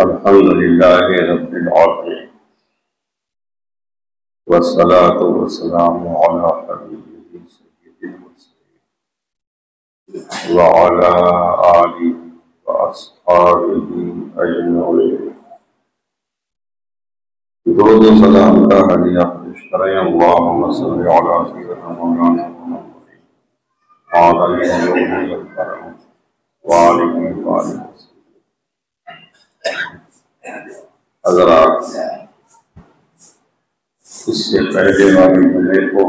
الحمد لله رب العالمين والصلاة والسلام على حبيبه سيد المرسلين وعلى آله وأصحابه أجمعين۔ درود و سلام کا ہدیہ پیش کریں۔ اللهم صل على سيدنا مولانا محمد وعلى آله وصحبه۔ حضرات، اس سے پہلے والے جمعے کو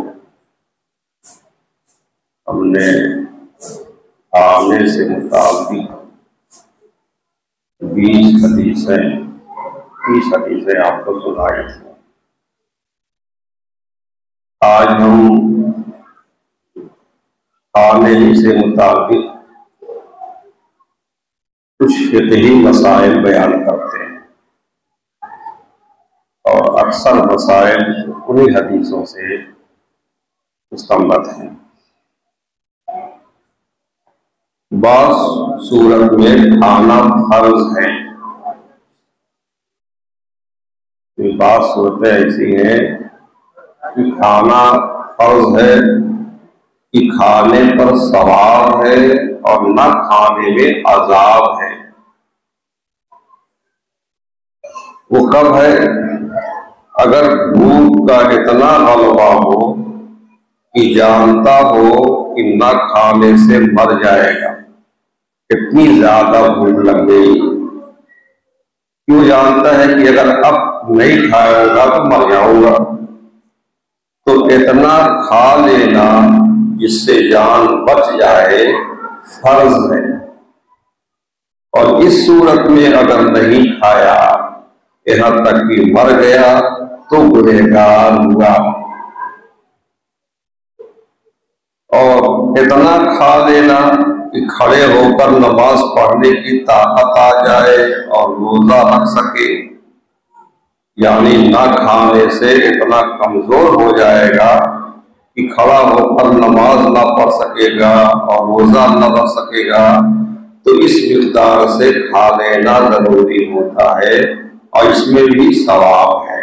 ہم نے آنے سے متعلق 20 حدیثیں آپ کو سنائی تھیں۔ آج ہم آنے سے متعلق کچھ فقہی مسائل بیان کرتے ہیں، اور اکثر مسائل انہی حدیثوں سے مستنبط ہیں۔ بعض صورت میں کھانا فرض ہے، بعض صورتیں ایسی ہیں کہ کھانا فرض ہے کہ کھانے پر ثواب ہے اور نہ کھانے میں عذاب ہے۔ وہ کب ہے؟ اگر بھوک کا اتنا غلبہ ہو کہ جانتا ہو کہ نہ کھانے سے مر جائے گا، اتنی زیادہ بھوک لگ گئی، کیوں جانتا ہے کہ اگر اب نہیں کھاؤں گا تو مر جاؤں گا، تو اتنا کھا لینا جس سے جان بچ جائے فرض ہے۔ اور اس صورت میں اگر نہیں کھایا یہاں تک کہ مر گیا تو گنہگار ہوا۔ اور اتنا کھا لینا کہ کھڑے ہو کر نماز پڑھنے کی طاقت آ جائے اور روزہ رکھ سکے، یعنی نہ کھانے سے اتنا کمزور ہو جائے گا کہ کھڑا ہو کر نماز نہ پڑھ سکے گا اور روزہ نہ رکھ سکے گا، تو اس مقدار سے کھا لینا ضروری ہوتا ہے، اور اس میں بھی ثواب ہے۔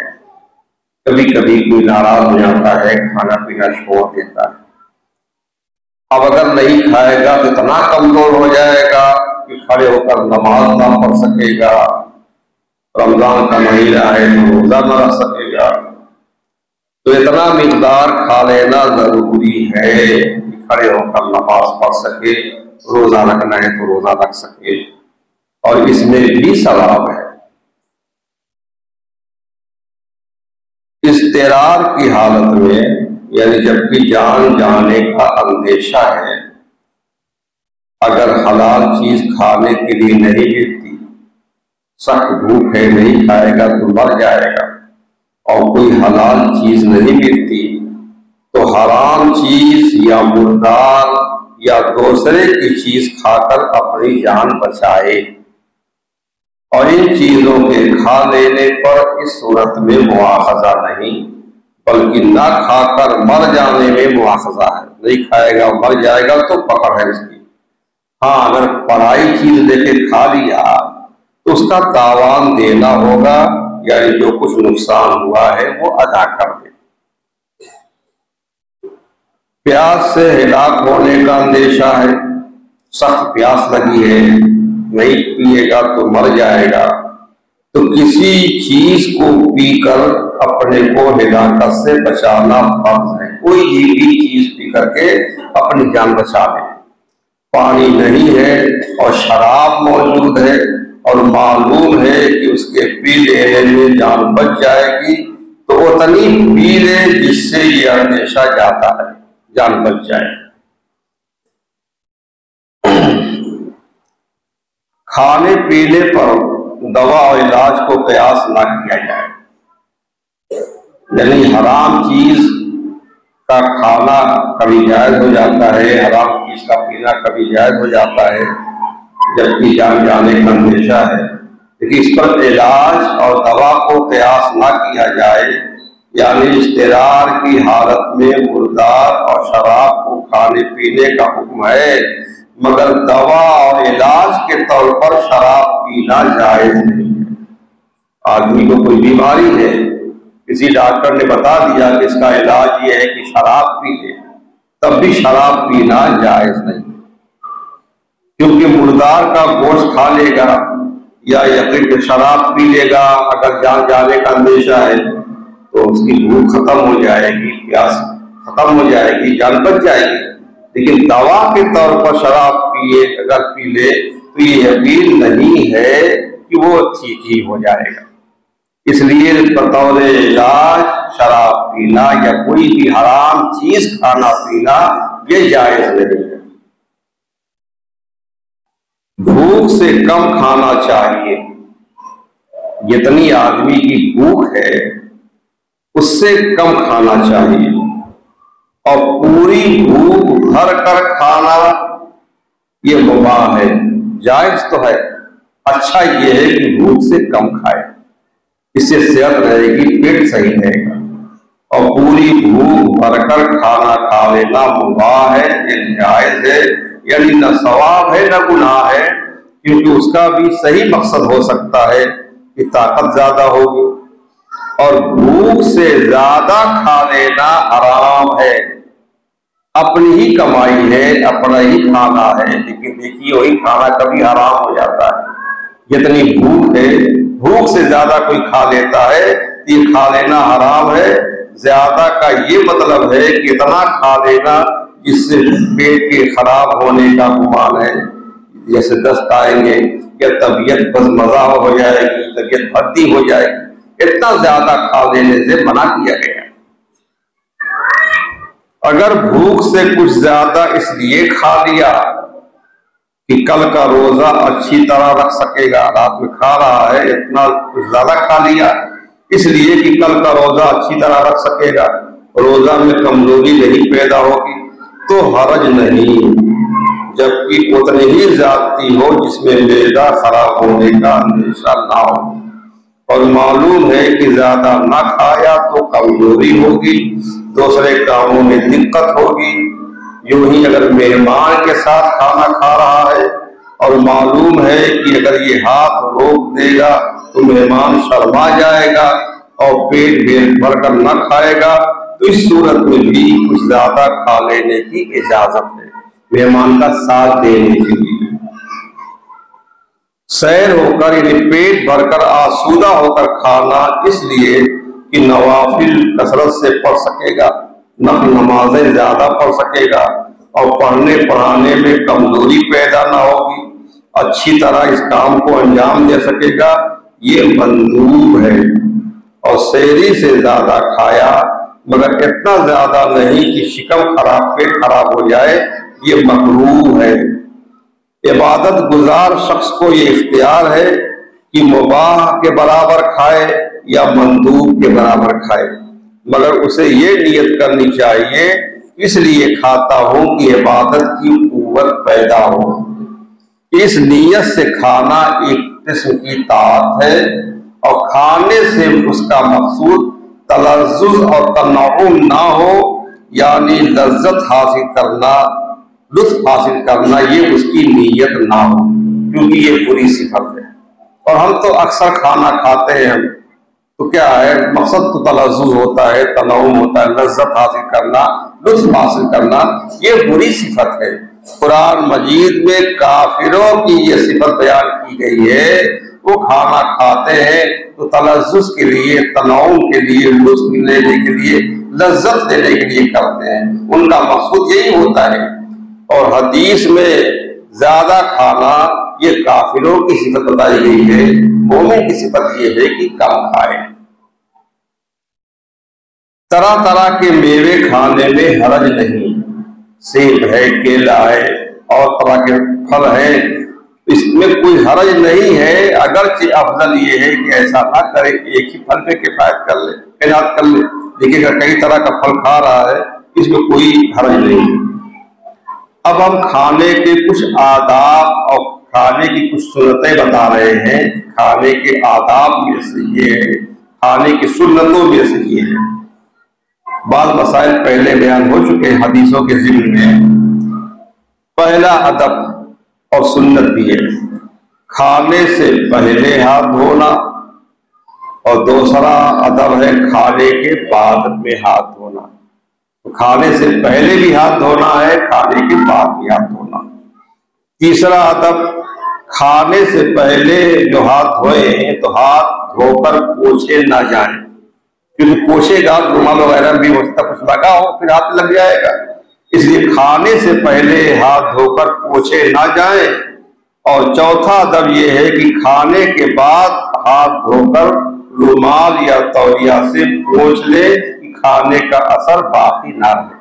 کبھی کبھی کوئی ناراض ہو جاتا ہے، کھانا پینا چھوڑ دیتا ہے، اب اگر نہیں کھائے گا تو اتنا کمزور ہو جائے گا کہ کھڑے ہو کر نماز نہ پڑھ سکے گا، رمضان کا مہینہ ہے تو روزہ نہ رکھ سکے گا، تو اتنا مقدار کھا لینا ضروری ہے کہ کھڑے ہو کر نماز پڑھ سکے، روزہ رکھنا ہے تو روزہ رکھ سکے، اور اس میں بھی ثواب ہے۔ اضطرار کی حالت میں، یعنی جبکہ جان جانے کا اندیشہ ہے، اگر حلال چیز کھانے کے لیے نہیں ملتی، سخت بھوک ہے نہیں کھائے گا تو مر جائے گا، اور کوئی حلال چیز نہیں ملتی تو حرام چیز یا مردار یا دوسرے کی چیز کھا کر اپنی جان بچائے۔ اور ان چیزوں کے کھا لینے پر اس صورت میں مواخذہ نہیں، بلکہ نہ کھا کر مر جانے میں مواخذہ ہے۔ نہیں کھائے گا مر جائے گا تو پکڑ ہے اس کی۔ ہاں، اگر پرائی چیز لے کے کھا لیا تو اس کا تاوان دینا ہوگا، یعنی جو کچھ نقصان ہوا ہے وہ ادا کر دے۔ پیاس سے ہلاک ہونے کا اندیشہ ہے، سخت پیاس لگی ہے، نہیں پیے گا تو مر جائے گا، تو کسی چیز کو پی کر اپنے کو ہلاکت سے بچانا فرض ہے۔ کوئی بھی چیز پی کر کے اپنی جان بچا لے۔ پانی نہیں ہے اور شراب موجود ہے اور معلوم ہے کہ اس کے پی لینے میں جان بچ جائے گی، تو اتنی پی لے جس سے یہ اندیشہ جاتا ہے، جان بچ جائے۔ کھانے پینے پر دوا اور علاج کو قیاس نہ کیا جائے، یعنی حرام چیز کا کھانا کبھی جائز ہو جاتا ہے، حرام چیز کا پینا کبھی جائز ہو جاتا ہے، جبکہ جان جانے کا اندیشہ ہے، لیکن اس پر علاج اور دوا کو قیاس نہ کیا جائے، یعنی اضطرار کی حالت میں مردار اور شراب کو کھانے پینے کا حکم ہے، مگر دوا اور علاج کے طور پر شراب پینا جائز نہیں ہے۔ آدمی کو کوئی بیماری ہے، کسی ڈاکٹر نے بتا دیا کہ اس کا علاج یہ ہے کہ شراب پی لے، تب بھی شراب پینا جائز نہیں، کیونکہ مردار کا گوشت کھا لے گا یا یقین شراب پی لے گا، اگر جان جانے کا اندیشہ ہے تو اس کی بھوک ختم ہو جائے گی، پیاس ختم ہو جائے گی، جان بچ جائے گی۔ لیکن دوا کے طور پر شراب اگر پی لے تو یہ یقین نہیں ہے کہ وہ ٹھیک ہی ہو جائے گا۔ اس لیے بطور علاج شراب پینا یا کوئی بھی حرام چیز کھانا پینا یہ جائز نہیں ہے۔ بھوک سے کم کھانا چاہیے، جتنی آدمی کی بھوک ہے اس سے کم کھانا چاہیے، اور پوری بھوک بھر کر کھانا یہ مباح ہے، جائز تو ہے، اچھا یہ ہے کہ بھوک سے کم کھائے، اس سے صحت رہے گی، پیٹ صحیح رہے گا۔ اور پوری بھوک بھر کر کھانا کھا لینا مباح ہے، یہ جائز ہے، یعنی نہ ثواب ہے نہ گناہ ہے، کیونکہ اس کا بھی صحیح مقصد ہو سکتا ہے کہ طاقت زیادہ ہوگی۔ اور بھوک سے زیادہ کھا لینا حرام ہے، اپنی ہی کمائی ہے، اپنا ہی کھانا ہے، لیکن دیکھیے وہی کھانا کبھی حرام ہو جاتا ہے۔ جتنی بھوک ہے، بھوک سے زیادہ کوئی کھا لیتا ہے، یہ کھا لینا حرام ہے۔ زیادہ کا یہ مطلب ہے کہ اتنا کھا لینا جس سے پیٹ کے خراب ہونے کا گمان ہے، جیسے دست آئیں گے یا طبیعت بس مزہ ہو جائے گی، طبیعت بھردی ہو جائے گی، اتنا زیادہ کھا لینے سے منع کیا گیا۔ اگر بھوک سے کچھ زیادہ اس لیے کھا لیا کہ کل کا روزہ اچھی طرح رکھ سکے گا، رات میں کھا رہا ہے، اتنا کچھ زیادہ کھا لیا اس لیے کہ کل کا روزہ اچھی طرح رکھ سکے گا، روزہ میں کمزوری نہیں پیدا ہوگی، تو حرج نہیں، جبکہ اتنی ہی زیادتی ہو جس میں معدہ خراب ہونے کا اندیشہ نہ ہو، اور معلوم ہے کہ زیادہ نہ کھایا تو کمزوری ہوگی، دوسرے کاموں میں دقت ہوگی۔ یوں ہی اگر مہمان کے ساتھ کھانا کھا رہا ہے اور معلوم ہے کہ اگر یہ ہاتھ روک دے گا تو مہمان شرما جائے گا اور پیٹ بھر کر نہ کھائے گا، تو اس صورت میں بھی کچھ زیادہ کھا لینے کی اجازت ہے، مہمان کا ساتھ دینے کے لیے۔ سیر ہو کر یعنی پیٹ بھر کر آسودہ ہو کر کھانا اس لیے کہ نوافل کثرت سے پڑھ سکے گا، نفل نمازیں زیادہ پڑھ سکے گا، اور پڑھنے پڑھانے میں کمزوری پیدا نہ ہوگی، اچھی طرح اس کام کو انجام دے سکے گا، یہ مندوب ہے۔ اور سحری سے زیادہ کھایا مگر اتنا زیادہ نہیں کہ شکم خراب، پیٹ خراب ہو جائے، یہ مکروہ ہے۔ عبادت گزار شخص کو یہ اختیار ہے کہ مباح کے برابر کھائے یا مندوب کے برابر کھائے، مگر اسے یہ نیت کرنی چاہیے اس لیے کھاتا ہوں کہ عبادت کی قوت پیدا ہو۔ اس نیت سے کھانا ایک قسم کی طاعت ہے، اور کھانے سے اس کا مقصود تلذذ اور تنعم نہ ہو، یعنی لذت حاصل کرنا، لطف حاصل کرنا، یہ اس کی نیت نہ ہو، کیونکہ یہ بری صفت ہے۔ اور ہم تو اکثر کھانا کھاتے ہیں تو کیا ہے، مقصد تو تلذذ ہوتا ہے، تنعم ہوتا ہے، لذت حاصل کرنا، لطف حاصل کرنا، یہ بری صفت ہے۔ قرآن مجید میں کافروں کی یہ صفت بیان کی گئی ہے، وہ کھانا کھاتے ہیں تو تلذذ کے لیے، تنعم کے لیے، لطف لینے کے لیے، لذت لینے کے لیے کرتے ہیں، ان کا مقصود یہی ہوتا ہے۔ اور حدیث میں زیادہ کھانا یہ کافروں کی صفت بتائی گئی ہے، مومن کی صفت یہ ہے کہ کم کھائے۔ طرح طرح کے میوے کھانے میں حرج نہیں، سیب ہے، کیلا ہے، اور طرح کے پھل ہیں، اس میں کوئی حرج نہیں ہے، اگرچہ افضل یہ ہے کہ ایسا نہ کرے کہ ایک ہی پھل پہ کفایت کر لے، عنایت کر لے، لیکن اگر کئی طرح کا پھل کھا رہا ہے اس میں کوئی حرج نہیں۔ اب ہم کھانے کے کچھ آداب اور کھانے کی کچھ سنتیں بتا رہے ہیں۔ کھانے کے آداب میں سے یہ ہے، کھانے کی سنتوں میں سے یہ ہے، بعض مسائل پہلے بیان ہو چکے ہیں حدیثوں کے ضمن میں۔ پہلا ادب اور سنت بھی ہے، کھانے سے پہلے ہاتھ دھونا، اور دوسرا ادب ہے کھانے کے بعد میں ہاتھ دھونا. کھانے سے پہلے بھی ہاتھ دھونا ہے، کھانے کے بعد بھی ہاتھ دھونا. تیسرا ادب کھانے سے پہلے جو ہاتھ دھوئیں تو ہاتھ دھو کر پوچھے نہ جائیں، کیونکہ پوچھے گا رومال وغیرہ بھی ہو سکتا کچھ لگا ہو پھر ہاتھ لگ جائے گا. اس لیے کھانے سے پہلے ہاتھ دھو کر پوچھے نہ جائیں. اور چوتھا ادب یہ ہے کہ کھانے کے بعد ہاتھ دھو کر رومال یا تولیہ سے پوچھ لے کہ کھانے کا اثر باقی نہ رہے.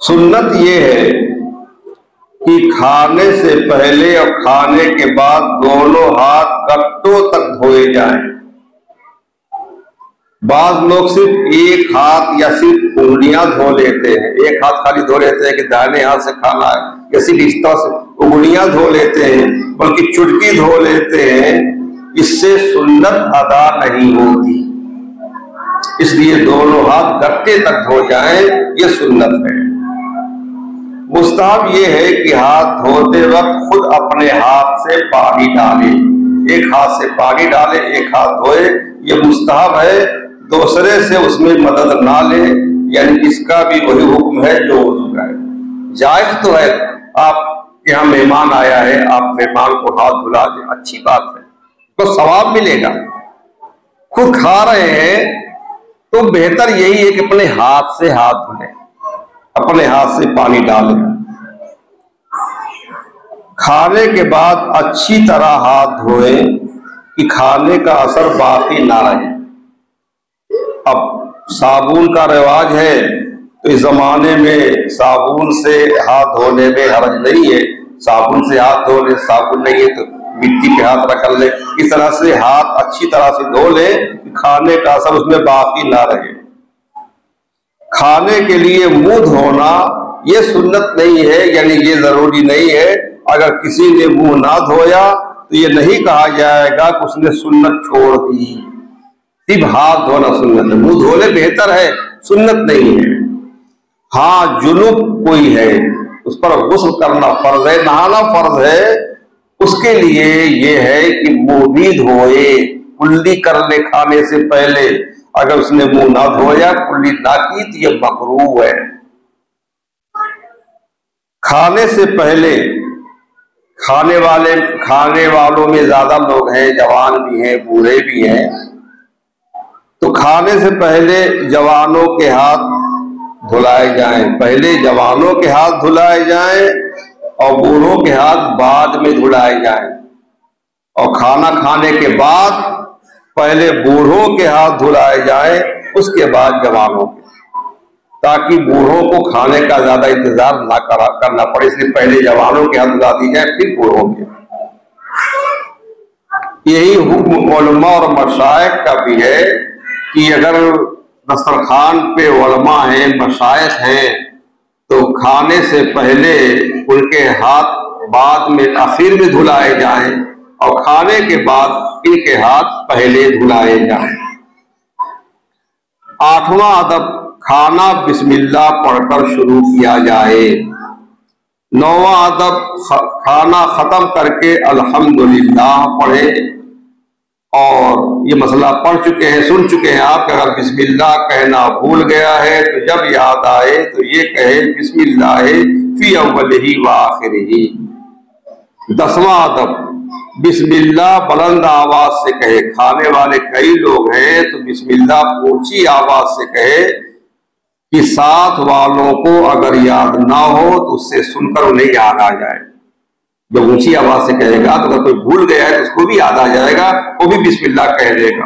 سنت یہ ہے کہ کھانے سے پہلے اور کھانے کے بعد دونوں ہاتھ گٹوں تک دھوئے جائیں. بعض لوگ صرف ایک ہاتھ یا صرف انگلیاں دھو لیتے ہیں، ایک ہاتھ خالی دھو لیتے ہیں کہ دائیں ہاتھ سے کھانا ہے، یا صرف اس طرح سے انگلیاں دھو لیتے ہیں، بلکہ چٹکی دھو لیتے ہیں. اس سے سنت ادا نہیں ہوتی. اس لیے دونوں ہاتھ گٹے تک دھو جائیں، یہ سنت ہے. مستحب یہ ہے کہ ہاتھ دھوتے وقت خود اپنے ہاتھ سے پانی ڈالے، ایک ہاتھ سے پانی ڈالے ایک ہاتھ دھوئے، یہ مستحب ہے. دوسرے سے اس میں مدد نہ لے، یعنی اس کا بھی وہی حکم ہے جو وضو کا ہے. جائز تو ہے، آپ کے یہاں مہمان آیا ہے، آپ مہمان کو ہاتھ دھلا دیں، اچھی بات ہے، تو ثواب ملے گا. خود کھا رہے ہیں تو بہتر یہی ہے کہ اپنے ہاتھ سے ہاتھ دھلیں، اپنے ہاتھ سے پانی ڈالیں. کھانے کے بعد اچھی طرح ہاتھ دھوئیں کہ کھانے کا اثر باقی نہ رہے. اب صابن کا رواج ہے تو اس زمانے میں صابن سے ہاتھ دھونے میں حرج نہیں ہے. صابن سے ہاتھ دھو لیں، صابن نہیں ہے تو مٹی پہ ہاتھ رکھ لیں. اس طرح سے ہاتھ اچھی طرح سے دھو لیں کہ کھانے کا اثر اس میں باقی نہ رہے. کھانے کے لیے منہ دھونا یہ سنت نہیں ہے، یعنی یہ ضروری نہیں ہے. اگر کسی نے منہ نہ دھویا تو یہ نہیں کہا جائے گا کہ اس نے سنت چھوڑ دی. صرف ہاتھ دھونا سنت ہے، منہ دھونے بہتر ہے، سنت نہیں ہے. ہاں جنوب کوئی ہے اس پر غسل کرنا فرض ہے، نہانا فرض ہے، اس کے لیے یہ ہے کہ منہ بھی دھوئے، کلی کر لے کھانے سے پہلے. اگر اس نے منہ نہ دھویا کلی نہ کی تو یہ مکروہ ہے. کھانے سے پہلے کھانے والوں میں زیادہ لوگ ہیں، جوان بھی ہیں بوڑھے بھی ہیں، تو کھانے سے پہلے جوانوں کے ہاتھ دھلائے جائیں. پہلے جوانوں کے ہاتھ دھلائے جائیں اور بوڑھوں کے ہاتھ بعد میں دھلائے جائیں. اور کھانا کھانے کے بعد پہلے بوڑھوں کے ہاتھ دھلائے جائیں، اس کے بعد جوانوں کے، تاکہ بوڑھوں کو کھانے کا زیادہ انتظار نہ کرنا پڑے. اس لیے پہلے جوانوں کے ہاتھ دھلا دی جائیں پھر بوڑھوں کے. یہی حکم علماء اور مشائخ کا بھی ہے کہ اگر دسترخوان پہ علماء ہیں، مشائخ ہیں، تو کھانے سے پہلے ان کے ہاتھ بعد میں آخر میں دھلائے جائیں اور کھانے کے بعد ان کے ہاتھ پہلے دھلائے جائیں. 8واں ادب کھانا بسم اللہ پڑھ کر شروع کیا جائے. 9واں ادب کھانا ختم کر کے الحمدللہ پڑھے. اور یہ مسئلہ پڑھ چکے ہیں، سن چکے ہیں آپ کہ اگر بسم اللہ کہنا بھول گیا ہے تو جب یاد آئے تو یہ کہے بسم اللہ فی اولہ و آخرہ. 10واں ادب بسم اللہ بلند آواز سے کہے. کھانے والے کئی لوگ ہیں تو بسم اللہ اونچی آواز سے کہے کہ ساتھ والوں کو اگر یاد نہ ہو تو اس سے سن کر انہیں یاد آ جائے. جب اونچی آواز سے کہے گا تو اگر کوئی بھول گیا ہے تو اس کو بھی یاد آ جائے گا، وہ بھی بسم اللہ کہہ دے گا.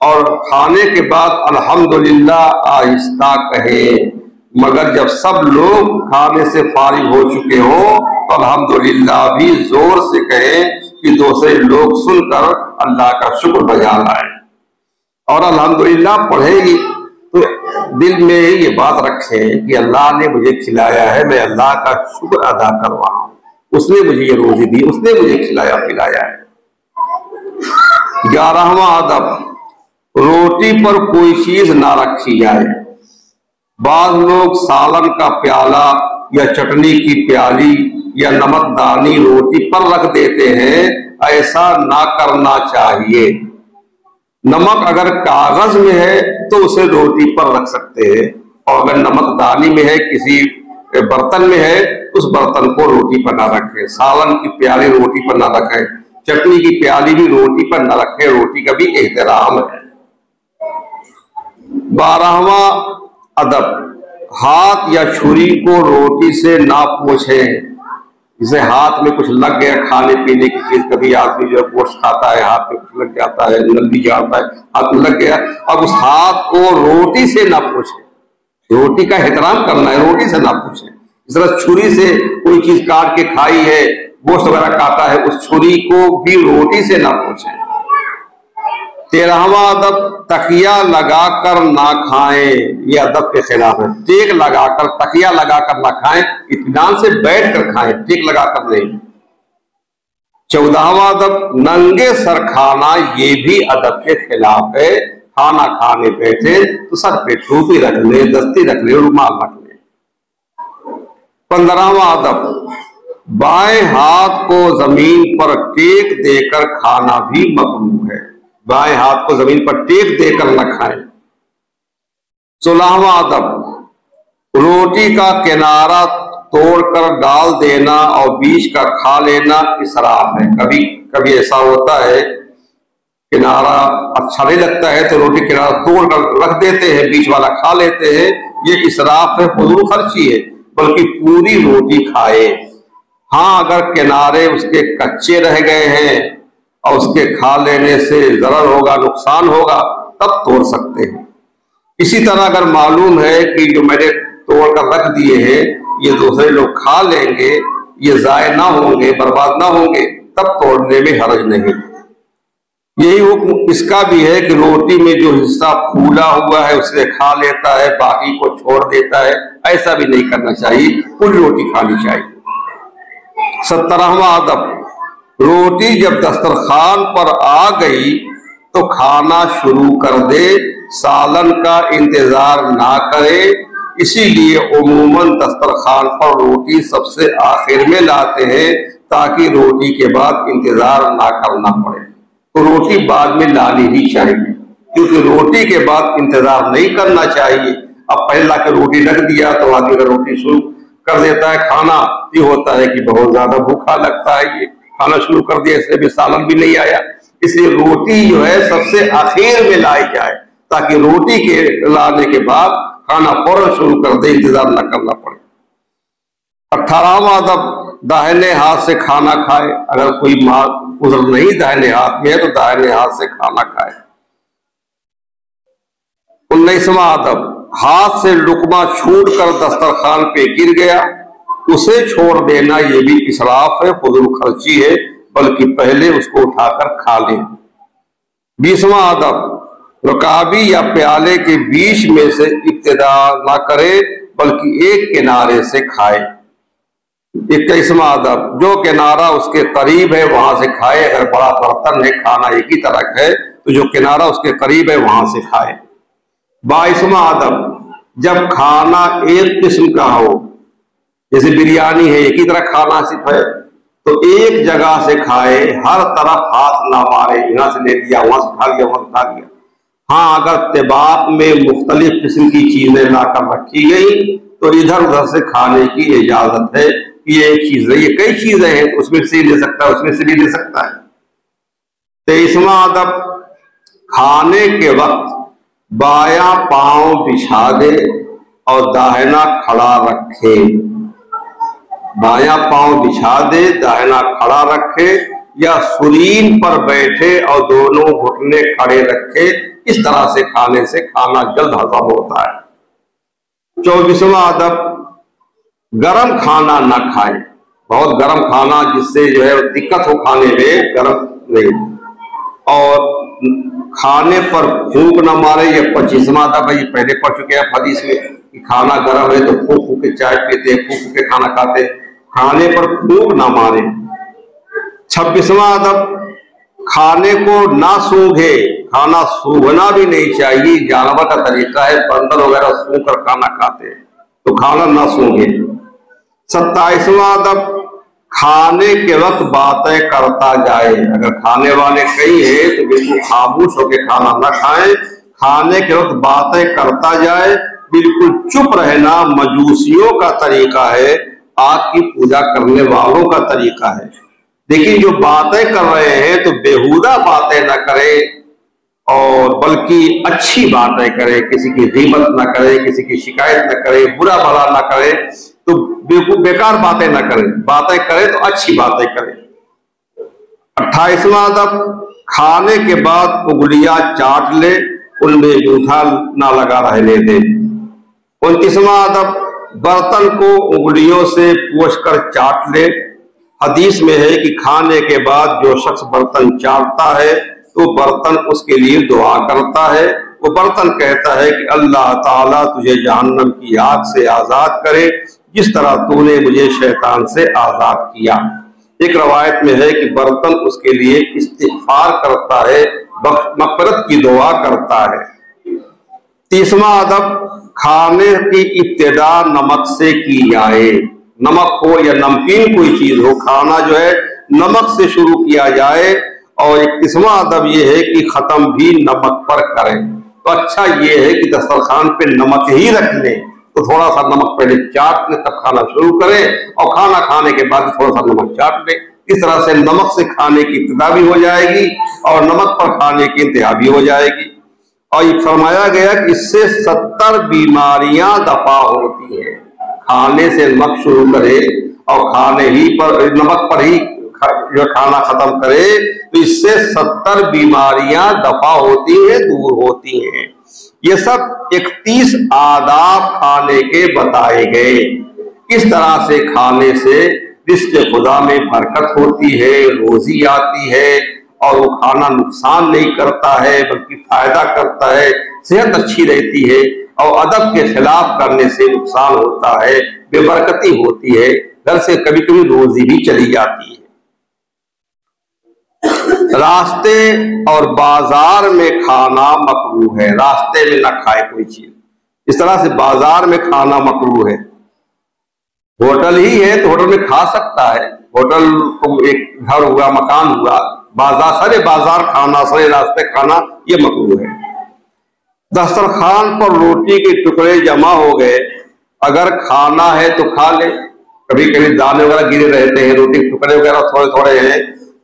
اور کھانے کے بعد الحمدللہ آہستہ کہے، مگر جب سب لوگ کھانے سے فارغ ہو چکے ہوں تو الحمدللہ بھی زور سے کہے کہ دوسرے لوگ سن کر اللہ کا شکر بجا لائیں. اور الحمدللہ پڑھے گی تو دل میں یہ بات رکھے کہ اللہ نے مجھے کھلایا ہے، میں اللہ کا شکر ادا کر رہا ہوں، اس نے مجھے یہ روزی دی، اس نے مجھے کھلایا پلایا ہے. 11واں ادب روٹی پر کوئی چیز نہ رکھی جائے. بعض لوگ سالن کا پیالہ یا چٹنی کی پیالی یا نمک دانی روٹی پر رکھ دیتے ہیں، ایسا نہ کرنا چاہیے۔ نمک اگر کاغذ میں ہے تو اسے روٹی پر رکھ سکتے ہیں، اور اگر نمک دانی میں ہے، کسی برتن میں ہے، اس برتن کو روٹی پر نہ رکھیں۔ سالن کی پیالی روٹی پر نہ رکھیں، چٹنی کی پیالی بھی روٹی پر نہ رکھیں، روٹی کا بھی احترام ہے۔ 12واں ادب، ہاتھ یا چھری کو روٹی سے نہ پوچھیں۔ جسے ہاتھ میں کچھ لگ گیا کھانے پینے کی چیز، کبھی آدمی جو گوشت کھاتا ہے ہاتھ میں کچھ لگ جاتا ہے، نلی جاتا ہے، ہاتھ میں لگ گیا، اب اس ہاتھ کو روٹی سے نہ پوچھیں۔ روٹی کا احترام کرنا ہے، روٹی سے نہ پوچھیں۔ اس طرح چھری سے کوئی چیز کاٹ کے کھائی ہے، گوشت وغیرہ کاٹا ہے، اس چھری کو بھی روٹی سے نہ پوچھیں۔ 13واں ادب، تکیہ لگا کر نہ کھائیں۔ یہ ادب کے خلاف ہے۔ ٹیک لگا کر، تکیہ لگا کر نہ کھائیں، اطمینان سے بیٹھ کر کھائیں، ٹیک لگا کر نہیں۔ 14واں ادب، ننگے سر کھانا، یہ بھی ادب کے خلاف ہے۔ کھانا کھانے بیٹھے تو سر پہ ٹوپی رکھ لیں، دستی رکھ لیں، رومال رکھ لیں۔ 15واں ادب، بائیں ہاتھ کو زمین پر ٹیک دے کر کھانا بھی مکروہ ہے۔ بائیں ہاتھ کو زمین پر ٹیک دے کر نہ کھائیں۔ 16واں ادب، روٹی کا کنارہ توڑ کر ڈال دینا اور بیچ کا کھا لینا اسراف ہے۔ کبھی کبھی ایسا ہوتا ہے کنارہ اچھا نہیں لگتا ہے تو روٹی کنارہ توڑ کر رکھ دیتے ہیں، بیچ والا کھا لیتے ہیں، یہ اسراف ہے، فضول خرچی ہے، بلکہ پوری روٹی کھائے۔ ہاں اگر کنارے اس کے کچے رہ گئے ہیں اور اس کے کھا لینے سے ضرر ہوگا، نقصان ہوگا، تب توڑ سکتے ہیں۔ اسی طرح اگر معلوم ہے کہ جو میں نے توڑ کر رکھ دیے ہیں یہ دوسرے لوگ کھا لیں گے، یہ ضائع نہ ہوں گے، برباد نہ ہوں گے، تب توڑنے میں حرج نہیں۔ یہی حکم اس کا بھی ہے کہ روٹی میں جو حصہ پھولا ہوا ہے اسے کھا لیتا ہے، باقی کو چھوڑ دیتا ہے، ایسا بھی نہیں کرنا چاہیے، پوری روٹی کھانی چاہیے۔ 17واں ادب، روٹی جب دسترخوان پر آ گئی تو کھانا شروع کر دے، سالن کا انتظار نہ کرے۔ اسی لیے عموماً دسترخوان پر روٹی سب سے آخر میں لاتے ہیں تاکہ روٹی کے بعد انتظار نہ کرنا پڑے۔ تو روٹی بعد میں لانی ہی چاہیے، کیونکہ روٹی کے بعد انتظار نہیں کرنا چاہیے۔ اب پہلے لا کے روٹی رکھ دیا تو آدمی اگر روٹی شروع کر دیتا ہے کھانا، یہ ہوتا ہے کہ بہت زیادہ بھوکا لگتا ہے، یہ کھانا شروع کر دیا، اس میں سالن بھی نہیں آیا، اس لیے روٹی جو ہے سب سے آخر میں لائی جائے تاکہ روٹی کے لانے کے بعد کھانا فوراً شروع کر دے، انتظار نہ کرنا پڑے۔ 18واں ادب، داہنے ہاتھ سے کھانا کھائے۔ اگر کوئی عذر نہیں داہنے ہاتھ میں ہے تو داہنے ہاتھ سے کھانا کھائے۔ 19واں ادب، ہاتھ سے لقمہ چھوٹ کر دسترخوان پہ گر گیا، اسے چھوڑ دینا یہ بھی اسراف ہے، فضول خرچی ہے، بلکہ پہلے اس کو اٹھا کر کھا لیں۔ 20واں ادب، رکابی یا پیالے کے بیچ میں سے ابتدا نہ کرے بلکہ ایک کنارے سے کھائے۔ 21واں ادب، جو کنارہ اس کے قریب ہے وہاں سے کھائے۔ اگر بڑا برتن ہے، کھانا ایک ہی طرح ہے تو جو کنارہ اس کے قریب ہے وہاں سے کھائے۔ 22واں ادب، جب کھانا ایک قسم کا ہو، جیسے بریانی ہے ایک ہی طرح کھانا صرف ہے، تو ایک جگہ سے کھائے، ہر طرف ہاتھ نہ مارے، یہاں سے لے لیا، وہاں سے اٹھا لیا، وہاں سے اٹھا لیا۔ ہاں اگر طباق میں مختلف قسم کی چیزیں لا کر رکھی گئی تو ادھر ادھر سے کھانے کی اجازت ہے۔ یہ ایک چیز ہے، یہ کئی چیزیں ہیں، اس میں سے لے سکتا ہے، اس میں سے بھی لے سکتا ہے۔ 23واں ادب، کھانے کے وقت بایاں پاؤں بچھا دے اور داہنا کھڑا رکھے۔ بایاں پاؤں بچھا دے، داہنا کھڑا رکھے، یا سرین پر بیٹھے اور دونوں گھٹنے کھڑے رکھے۔ اس طرح سے کھانے سے کھانا جلد ہضم ہوتا ہے۔ 24واں ادب، گرم کھانا نہ کھائے۔ بہت گرم کھانا جس سے جو ہے دقت ہو کھانے میں، گرم نہیں۔ اور کھانے پر پھونک نہ مارے، یہ 25واں ادب ہے، یہ پہلے پڑھ چکے ہیں حدیث میں کہ کھانا گرم ہے تو پھونک پھونک کے چائے پیتے ہیں، پھونک پھونک کے کھانا کھاتے ہیں، کھانے پر پھونک نہ مارے۔ 26واں ادب، کھانے کو نہ سونگھے۔ کھانا سونگھنا بھی نہیں چاہیے، جانور کا طریقہ ہے، بندر وغیرہ سونگ کر کھانا کھاتے ہیں، تو کھانا نہ سونگھے۔ 27واں ادب، کھانے کے وقت باتیں کرتا جائے. اگر کھانے والے کئی ہیں تو بالکل خاموش ہو کے کھانا نہ کھائیں. کھانے کے وقت باتیں کرتا جائے, بالکل چپ رہنا مجوسیوں کا طریقہ ہے, آگ کی پوجا کرنے والوں کا طریقہ ہے. لیکن جو باتیں کر رہے ہیں تو بیہودہ باتیں نہ کرے اور بلکہ اچھی باتیں کرے, کسی کی غیبت نہ کرے, کسی کی شکایت نہ کرے, برا بھلا نہ کرے, تو بیکار باتیں نہ کرے, باتیں کرے تو اچھی باتیں کرے. 28واں ادب, کھانے کے بعد انگلیاں چاٹ لے, ان میں جوٹھا نہ لگا رہنے دے. 29واں ادب, برتن کو انگلیوں سے پوچھ کر چاٹ لے. حدیث میں ہے کہ کھانے کے بعد جو شخص برتن چاٹتا ہے تو برتن اس کے لیے دعا کرتا ہے. وہ برتن کہتا ہے کہ اللہ تعالیٰ تجھے جہنم کی آگ سے آزاد کرے جس طرح تو نے مجھے شیطان سے آزاد کیا. ایک روایت میں ہے کہ برتن اس کے لیے استغفار کرتا ہے, مغفرت کی دعا کرتا ہے. 30واں ادب, کھانے کی ابتدا نمک سے کی جائے. نمک ہو یا نمکین کوئی چیز ہو, کھانا جو ہے نمک سے شروع کیا جائے. اور 31واں ادب یہ ہے کہ ختم بھی نمک پر کریں. تو اچھا یہ ہے کہ دسترخوان پہ نمک ہی رکھ لیں, تو تھوڑا سا نمک پہلے چاٹ لیں تب کھانا شروع کریں, اور کھانا کھانے کے بعد تھوڑا سا نمک چاٹ لیں. اس طرح سے نمک سے کھانے کی ابتدا بھی ہو جائے گی اور نمک پر کھانے کی انتہا بھی ہو جائے گی. اور یہ فرمایا گیا کہ اس سے 70 بیماریاں دفع ہوتی ہیں. کھانے سے نمک شروع کرے اور کھانے ہی پر نمک پر ہی جو کھانا ختم کرے تو اس سے 70 بیماریاں دفع ہوتی ہیں, دور ہوتی ہیں. یہ سب 31 آداب کھانے کے بتائے گئے. اس طرح سے کھانے سے رزق خدا میں برکت ہوتی ہے, روزی آتی ہے, اور وہ کھانا نقصان نہیں کرتا ہے بلکہ فائدہ کرتا ہے, صحت اچھی رہتی ہے. اور ادب کے خلاف کرنے سے نقصان ہوتا ہے, بے برکتی ہوتی ہے, گھر سے کبھی کبھی روزی بھی چلی جاتی ہے. راستے اور بازار میں کھانا مکروہ ہے. راستے میں نہ کھائے کوئی چیز. اس طرح سے بازار میں کھانا مکروہ ہے. ہوٹل ہی ہے تو ہوٹل میں کھا سکتا ہے, ہوٹل کو ایک گھر ہوا, مکان ہوا, بازار کھانا, سرے راستے کھانا یہ مکروہ ہے. دسترخوان پر روٹی کے ٹکڑے جمع ہو گئے, اگر کھانا ہے تو کھا لے. کبھی کبھی دانے وغیرہ گرے رہتے ہیں, روٹی کے ٹکڑے وغیرہ تھوڑے تھوڑے ہیں,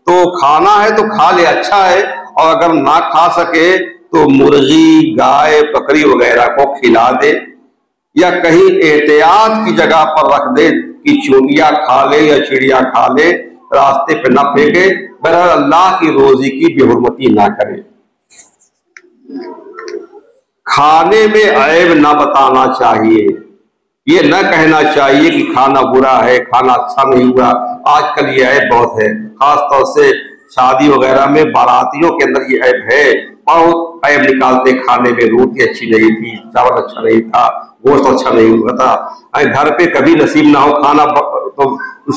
تو کھانا ہے تو کھا لے, اچھا ہے. اور اگر نہ کھا سکے تو مرغی, گائے, بکری وغیرہ کو کھلا دے, یا کہیں احتیاط کی جگہ پر رکھ دے کہ چونٹیاں کھا لے یا چڑیا کھا لے, راستے پہ نہ پھینکے. بہرحال اللہ کی روزی کی بے حرمتی نہ کرے. کھانے میں عیب نہ بتانا چاہیے. یہ نہ کہنا چاہیے کہ کھانا برا ہے, کھانا اچھا نہیں ہوا. آج کل یہ عیب بہت ہے, خاص طور سے شادی وغیرہ میں باراتیوں کے اندر یہ عیب ہے. بہت عیب نکالتے, کھانے میں روٹی اچھی نہیں تھی, چاول اچھا نہیں تھا, گوشت اچھا نہیں ہوا تھا. گھر پہ کبھی نصیب نہ ہو کھانا تو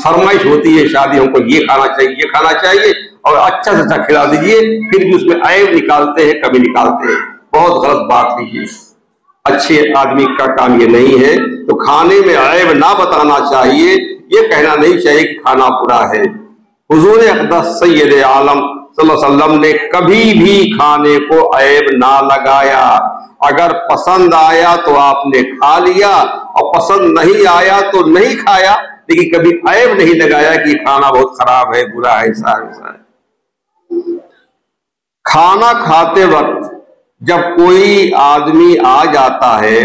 فرمائش ہوتی ہے شادیوں کو, یہ کھانا چاہیے, یہ کھانا چاہیے, اور اچھا سے اچھا کھلا دیجیے. پھر بھی اس میں عیب نکالتے ہیں, کبھی نکالتے ہیں. بہت غلط بات ہے یہ, اچھے آدمی کا کام یہ نہیں ہے. تو کھانے میں عیب نہ بتانا چاہیے, یہ کہنا نہیں چاہیے کہ کھانا برا ہے. حضور اقدس سید عالم صلی اللہ علیہ وسلم نے کبھی بھی کھانے کو عیب نہ لگایا. اگر پسند آیا تو آپ نے کھا لیا, اور پسند نہیں آیا تو نہیں کھایا, لیکن کبھی عیب نہیں لگایا کہ کھانا بہت خراب ہے, برا ہے, ایسا ہے. کھانا کھاتے وقت جب کوئی آدمی آ جاتا ہے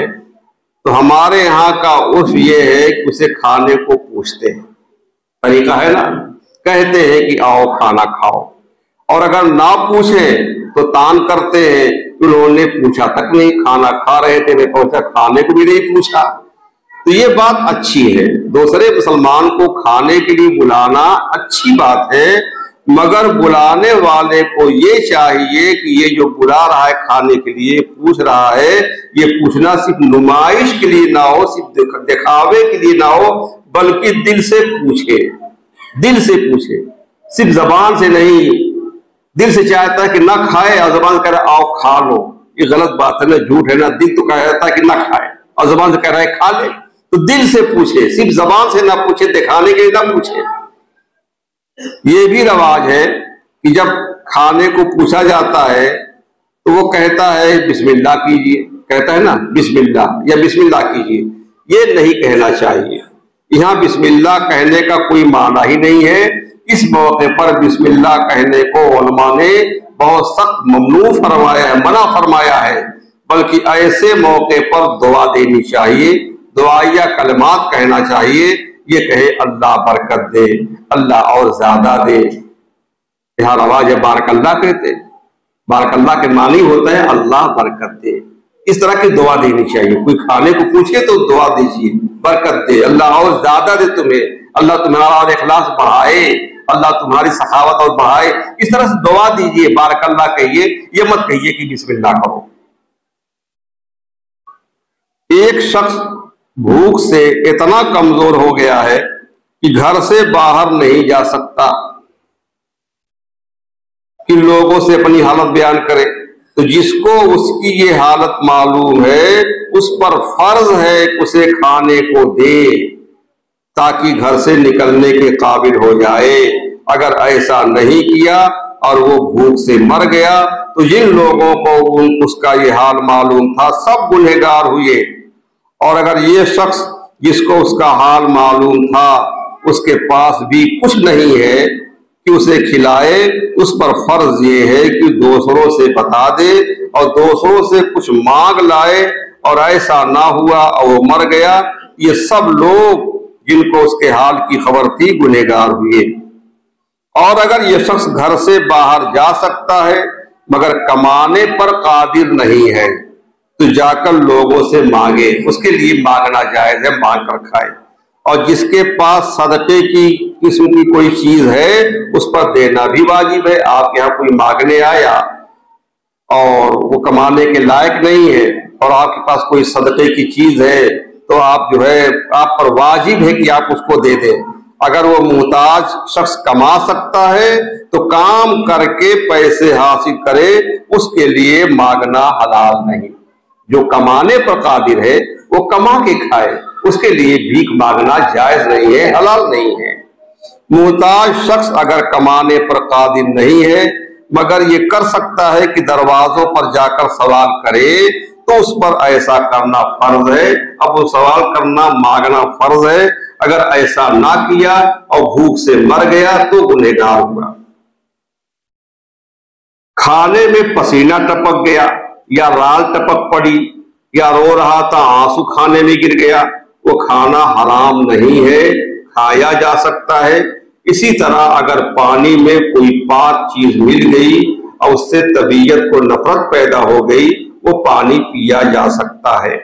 تو ہمارے یہاں کا عرف یہ ہے کہ اسے کھانے کو پوچھتے ہیں. طریقہ ہے نا, کہتے ہیں کہ آؤ کھانا کھاؤ, اور اگر نہ پوچھیں تو تان کرتے ہیں کہ انہوں نے پوچھا تک نہیں, کھانا کھا رہے تھے, میں پہنچا کھانے کو بھی نہیں پوچھا. تو یہ بات اچھی ہے, دوسرے مسلمان کو کھانے کے لیے بلانا اچھی بات ہے, مگر بلانے والے کو یہ چاہیے کہ یہ جو بلا رہا ہے کھانے کے لیے, پوچھ رہا ہے, یہ پوچھنا صرف نمائش کے لیے نہ ہو, صرف دکھاوے کے لیے نہ ہو, بلکہ دل سے پوچھے, دل سے پوچھے, صرف زبان سے نہیں. دل سے چاہتا ہے کہ نہ کھائے اور زبان سے کہہ رہا ہے آؤ کھا لو, یہ غلط بات ہے نا, جھوٹ ہے نا. دل تو کہہ رہا ہے کہ نہ کھائے اور زبان سے کہہ رہا ہے کھا لے. تو دل سے پوچھے, صرف زبان سے نہ پوچھے, دکھانے کے لیے نہ پوچھے. یہ بھی رواج ہے کہ جب کھانے کو پوچھا جاتا ہے تو وہ کہتا ہے بسم اللہ کیجیے، کہتا ہے نا بسم اللہ یا بسم اللہ کیجیے. یہ نہیں کہنا چاہیے. یہاں بسم اللہ کہنے کا کوئی معنی ہی نہیں ہے. اس موقع پر بسم اللہ کہنے کو علماء نے بہت سخت ممنوع فرمایا ہے، منع فرمایا ہے. بلکہ ایسے موقع پر دعا دینی چاہیے، دعائیہ کلمات کہنا چاہیے. یہ کہے اللہ برکت دے، اللہ اور زیادہ دے. یہاں رواج ہے بارک اللہ کہتے. بارک اللہ کے معنی ہوتا ہے اللہ برکت دے. اس طرح کی دعا دینی چاہیے. کوئی کھانے کو پوچھے تو دعا دیجیے برکت دے، اللہ اور زیادہ دے تمہیں، اللہ تمہارا اور اخلاص بڑھائے، اللہ تمہاری سخاوت اور بڑھائے. اس طرح سے دعا دیجیے، بارک اللہ کہیے. یہ مت کہیے کہ بسم اللہ کہو. ایک شخص بھوک سے اتنا کمزور ہو گیا ہے کہ گھر سے باہر نہیں جا سکتا کہ لوگوں سے اپنی حالت بیان کرے. تو جس کو اس کی یہ حالت معلوم ہے اس پر فرض ہے کہ اسے کھانے کو دے تاکہ گھر سے نکلنے کے قابل ہو جائے. اگر ایسا نہیں کیا اور وہ بھوک سے مر گیا تو جن لوگوں کو اس کا یہ حال معلوم تھا سب گنہگار ہوئے. اور اگر یہ شخص جس کو اس کا حال معلوم تھا اس کے پاس بھی کچھ نہیں ہے کہ اسے کھلائے، اس پر فرض یہ ہے کہ دوسروں سے بتا دے اور دوسروں سے کچھ مانگ لائے. اور ایسا نہ ہوا اور وہ مر گیا، یہ سب لوگ جن کو اس کے حال کی خبر تھی گنہگار ہوئے. اور اگر یہ شخص گھر سے باہر جا سکتا ہے مگر کمانے پر قادر نہیں ہے تو جا کر لوگوں سے مانگے. اس کے لیے مانگنا جائز ہے، مانگ کر کھائے. اور جس کے پاس صدقے کی قسم کی کوئی چیز ہے اس پر دینا بھی واجب ہے. آپ کے یہاں کوئی مانگنے آیا اور وہ کمانے کے لائق نہیں ہے اور آپ کے پاس کوئی صدقے کی چیز ہے تو آپ جو ہے آپ پر واجب ہے کہ آپ اس کو دے دیں. اگر وہ محتاج شخص کما سکتا ہے تو کام کر کے پیسے حاصل کرے، اس کے لیے مانگنا حلال نہیں. جو کمانے پر قادر ہے وہ کما کے کھائے، اس کے لیے بھیک مانگنا جائز نہیں ہے، حلال نہیں ہے. محتاج شخص اگر کمانے پر قادر نہیں ہے مگر یہ کر سکتا ہے کہ دروازوں پر جا کر سوال کرے تو اس پر ایسا کرنا فرض ہے. اب وہ سوال کرنا مانگنا فرض ہے. اگر ایسا نہ کیا اور بھوک سے مر گیا تو گنہگار ہوا. کھانے میں پسینہ ٹپک گیا یا رال ٹپک پڑی یا رو رہا تھا آنسو کھانے میں گر گیا، وہ کھانا حرام نہیں ہے، کھایا جا سکتا ہے. اسی طرح اگر پانی میں کوئی پاک چیز مل گئی اور اس سے طبیعت کو نفرت پیدا ہو گئی وہ پانی پیا جا سکتا ہے.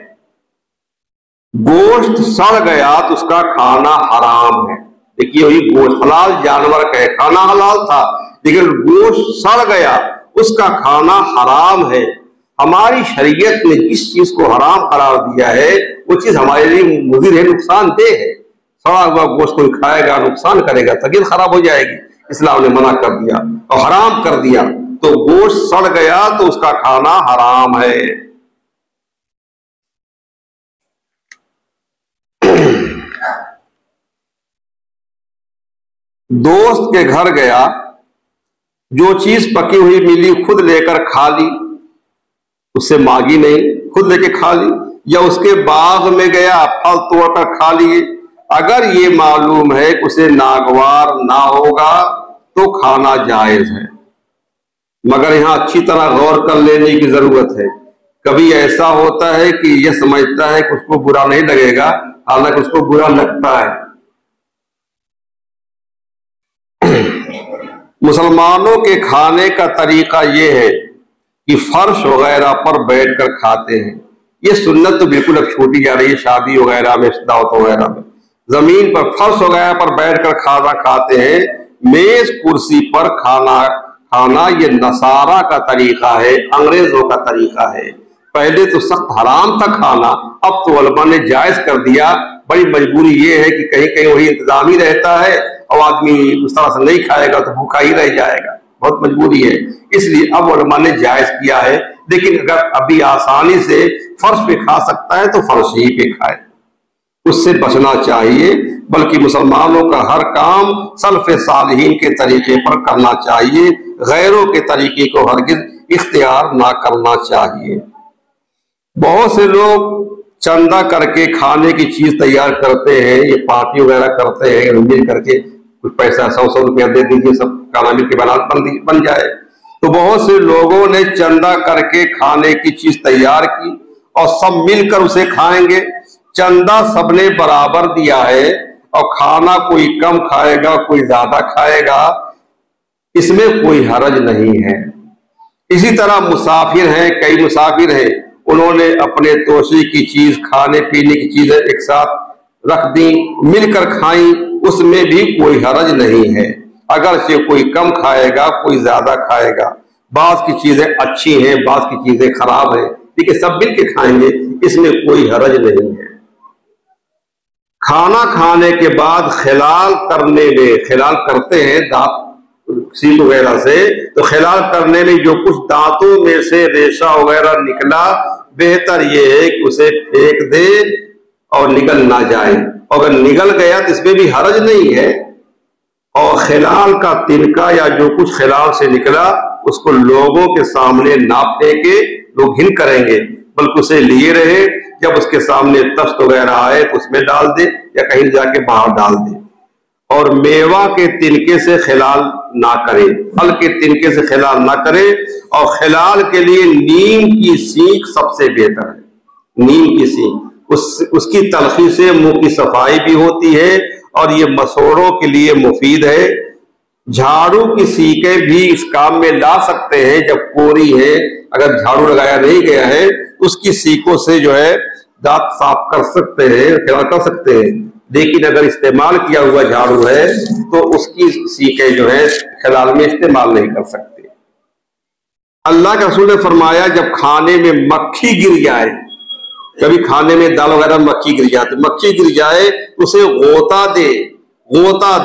گوشت سڑ گیا تو اس کا کھانا حرام ہے. دیکھیے وہی گوشت حلال جانور کا ہے، کھانا حلال تھا لیکن گوشت سڑ گیا اس کا کھانا حرام ہے. ہماری شریعت نے جس چیز کو حرام قرار دیا ہے وہ چیز ہمارے لیے مضر ہے، نقصان دہ ہے. سڑا ہوا گوشت کوئی کھائے گا نقصان کرے گا، طبیعت خراب ہو جائے گی. اسلام نے منع کر دیا اور حرام کر دیا. تو گوشت سڑ گیا تو اس کا کھانا حرام ہے. دوست کے گھر گیا، جو چیز پکی ہوئی ملی خود لے کر کھا لی، اس سے مانگی نہیں، خود لے کے کھا لی. یا اس کے باغ میں گیا پھل توڑ کر کھا لیے. اگر یہ معلوم ہے کہ اسے ناگوار نہ ہوگا تو کھانا جائز ہے، مگر یہاں اچھی طرح غور کر لینے کی ضرورت ہے. کبھی ایسا ہوتا ہے کہ یہ سمجھتا ہے کہ اس کو برا نہیں لگے گا حالانکہ اس کو برا لگتا ہے. مسلمانوں کے کھانے کا طریقہ یہ ہے کہ فرش وغیرہ پر بیٹھ کر کھاتے ہیں. یہ سنت تو بالکل اب چھوٹی جا رہی ہے، شادی وغیرہ میں، دعوت وغیرہ میں زمین پر فرش وغیرہ پر بیٹھ کر کھانا کھاتے ہیں. میز کرسی پر کھانا یہ نصارہ کا طریقہ ہے، انگریزوں کا طریقہ ہے. پہلے تو سخت حرام تھا کھانا، اب تو علماء نے جائز کر دیا. بڑی مجبوری یہ ہے کہ کہیں کہیں وہی انتظام ہی رہتا ہے اور آدمی اس طرح سے نہیں کھائے گا تو بھوکا ہی رہ جائے گا. بہت مجبوری ہے، اس لیے اب علماء نے جائز کیا ہے. لیکن اگر ابھی آسانی سے فرش پہ کھا سکتا ہے تو فرش ہی پہ کھائے. اس سے بچنا چاہیے، بلکہ مسلمانوں کا ہر کام سلف صالحین کے طریقے پر کرنا چاہیے، غیروں کے طریقے کو ہرگز اختیار نہ کرنا چاہیے۔ بہت سے لوگ چندہ کر کے کھانے کی چیز تیار کرتے ہیں، یہ پارٹی وغیرہ کرتے ہیں، مل کر کے کچھ پیسہ 100 روپیہ دے دیجیے، سب کھانا مل کے بن جائے۔ تو بہت سے لوگوں نے چندہ کر کے کھانے کی چیز تیار کی اور سب مل کر اسے کھائیں گے۔ چندہ سب نے برابر دیا ہے اور کھانا کوئی کم کھائے گا کوئی زیادہ کھائے گا، اس میں کوئی حرج نہیں ہے۔ اسی طرح مسافر ہیں، کئی مسافر ہیں، انہوں نے اپنے توشے کی چیز، کھانے پینے کی چیزیں ایک ساتھ رکھ دیں، مل کر کھائیں، اس میں بھی کوئی حرج نہیں ہے۔ اگرچہ کوئی کم کھائے گا کوئی زیادہ کھائے گا، بعض کی چیزیں اچھی ہیں بعض کی چیزیں خراب ہیں، لیکن سب مل کے کھائیں گے، اس میں کوئی حرج نہیں ہے۔ کھانا کھانے کے بعد خلال کرنے میں، خلال کرتے ہیں دانت سیل وغیرہ سے، تو خلال کرنے میں جو کچھ دانتوں میں سے ریشہ وغیرہ نکلا، بہتر یہ ہے کہ اسے پھینک دے اور نگل نہ جائے، اگر نگل گیا تو اس میں بھی حرج نہیں ہے۔ اور خلال کا تنکا یا جو کچھ خلال سے نکلا اس کو لوگوں کے سامنے نہ پھینکے، لوگ گھن کریں گے، بلکہ اسے لیے رہے، جب اس کے سامنے تشت وغیرہ آئے تو اس میں ڈال دے یا کہیں جا کے باہر ڈال دے۔ اور میوہ کے تنکے سے خلال نہ کرے، پھل کے تنکے سے خلال نہ کرے، اور خلال کے لیے نیم کی سینک سب سے بہتر ہے۔ نیم کی سینک اس کی تلخی سے منہ کی صفائی بھی ہوتی ہے اور یہ مسوڑوں کے لیے مفید ہے۔ جھاڑو کی سینکیں بھی اس کام میں لا سکتے ہیں، جب کوری ہے، اگر جھاڑو لگایا نہیں گیا ہے اس کی سینکوں سے جو ہے دانت صاف کر سکتے ہیں، خلال کر سکتے ہیں، لیکن اگر استعمال کیا ہوا جھاڑو ہے تو اس کی سینکیں جو ہے خلال میں استعمال نہیں کر سکتے۔ اللہ کے رسول نے فرمایا جب کھانے میں مکھی گر جائے، کبھی کھانے میں دال وغیرہ مکھی گر جاتی، مکھی گر جائے اسے غوطہ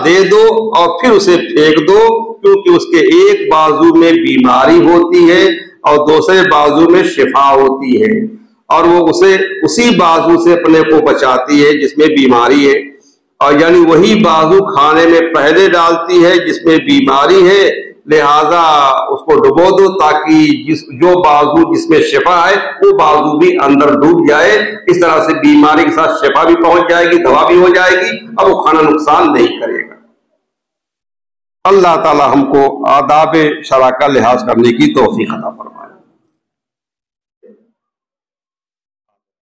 دے دو اور پھر اسے پھینک دو، کیونکہ اس کے ایک بازو میں بیماری ہوتی ہے اور دوسرے بازو میں شفا ہوتی ہے، اور وہ اسے اسی بازو سے اپنے کو بچاتی ہے جس میں بیماری ہے، اور یعنی وہی بازو کھانے میں پہلے ڈالتی ہے جس میں بیماری ہے، لہذا اس کو ڈبو دو تاکہ جو بازو جس میں شفا ہے وہ بازو بھی اندر ڈوب جائے، اس طرح سے بیماری کے ساتھ شفا بھی پہنچ جائے گی، دوا بھی ہو جائے گی، اب وہ کھانا نقصان نہیں کرے گا۔ اللہ تعالی ہم کو آداب شرع کا لحاظ کرنے کی توفیق عطا فرمائے۔